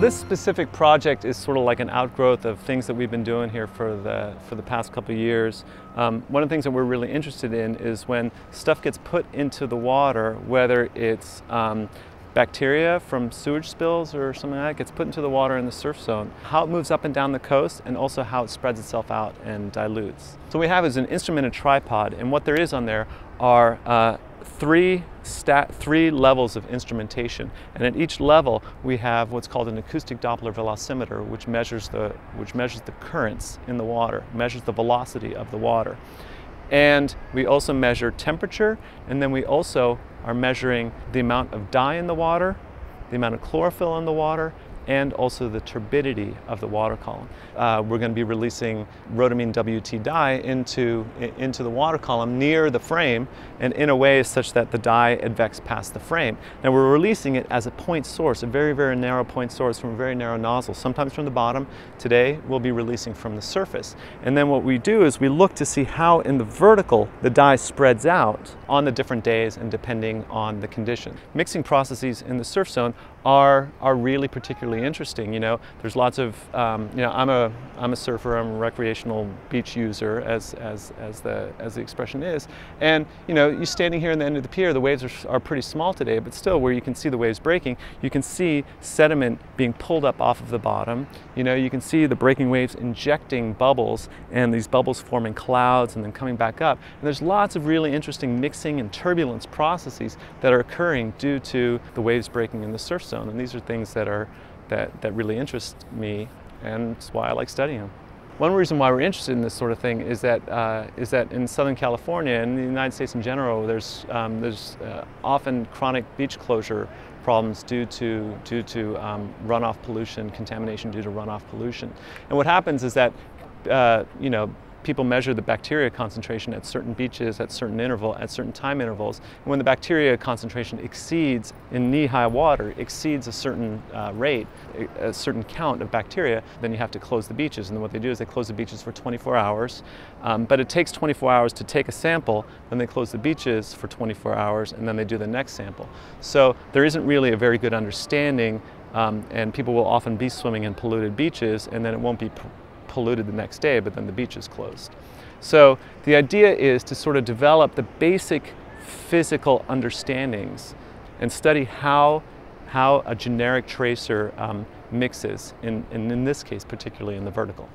this specific project is sort of like an outgrowth of things that we've been doing here for the past couple of years. One of the things that we're really interested in is when stuff gets put into the water, whether it's bacteria from sewage spills or something like that, gets put into the water in the surf zone, how it moves up and down the coast, and also how it spreads itself out and dilutes. So what we have is an instrumented tripod, and what there is on there are three levels of instrumentation, and at each level we have what's called an acoustic Doppler velocimeter, which measures the currents in the water, measures the velocity of the water. And we also measure temperature, and then we also are measuring the amount of dye in the water, the amount of chlorophyll in the water, and also the turbidity of the water column. We're going to be releasing rhodamine WT dye into the water column near the frame, and in a way such that the dye advects past the frame. Now we're releasing it as a point source, a very, very narrow point source from a very narrow nozzle, sometimes from the bottom. Today we'll be releasing from the surface. And then what we do is we look to see how in the vertical the dye spreads out on the different days and depending on the condition. Mixing processes in the surf zone are really particularly interesting. You know, there's lots of, you know, I'm a surfer, I'm a recreational beach user, as the expression is, and you know, you're standing here in the end of the pier. The waves are pretty small today, but still, where you can see the waves breaking, you can see sediment being pulled up off of the bottom. You know, you can see the breaking waves injecting bubbles, and these bubbles forming clouds and then coming back up. And there's lots of really interesting mixing and turbulence processes that are occurring due to the waves breaking in the surf zone. And these are things that really interest me, and it's why I like studying them. One reason why we're interested in this sort of thing is that in Southern California and in the United States in general, there's often chronic beach closure problems due to runoff pollution, contamination due to runoff pollution. And what happens is that you know, people measure the bacteria concentration at certain beaches at certain time intervals. And when the bacteria concentration exceeds, in knee-high water, exceeds a certain rate, a certain count of bacteria, then you have to close the beaches. And then what they do is they close the beaches for 24 hours. But it takes 24 hours to take a sample, then they close the beaches for 24 hours, and then they do the next sample. So there isn't really a very good understanding, and people will often be swimming in polluted beaches, and then it won't be polluted the next day, but then the beach is closed. So the idea is to sort of develop the basic physical understandings and study how a generic tracer mixes, in this case particularly in the vertical.